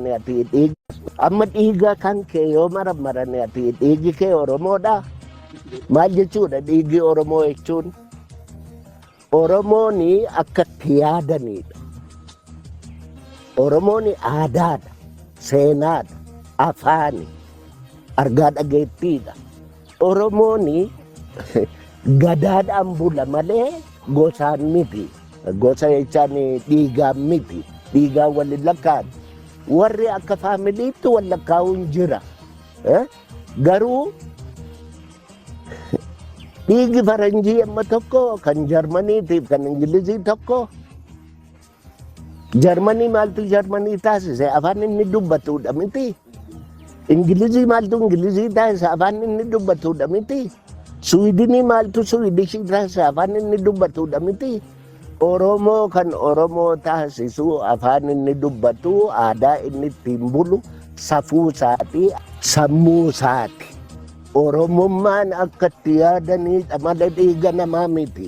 ni ati dhiiga. Amma dhiiga kan kee yoo marani ati dhiigi kee Oromoodha. Maal jechuudha dhiigi Oromoo jechuun? Oromoon akkatti yaadanidha. Oromoon aadaadha, seenaadha, afaani, argaa dhageettiidha. Oromoon gadaadhaan bula malee gosaan miti. Gosa jechaan dhiigaan miti. Dhiigaan waliin lakkaa'an. Warri akka faamiliitti wal lakkaa'uun jira. Garuu dhiigi faranjii amma tokko kan Jarmaniitiif kan Ingilizii tokko. Jarmanii maaltu Jarmanii taasise afaan inni dubbatudha miti. Ingilizii maaltu Ingilizii taasise afaan inni dubbatudha miti. Suwiidinii maaltu Suwiidishii taasise afaan inni dubbatudha miti. Oromoo kan Oromoo taasisu afaan inni dubbatu, aadaa inni ittiin bulu, safuu isaati, sammuu isaati. Oromummaan akka itti yaadanidha malee dhiiga namaa miti.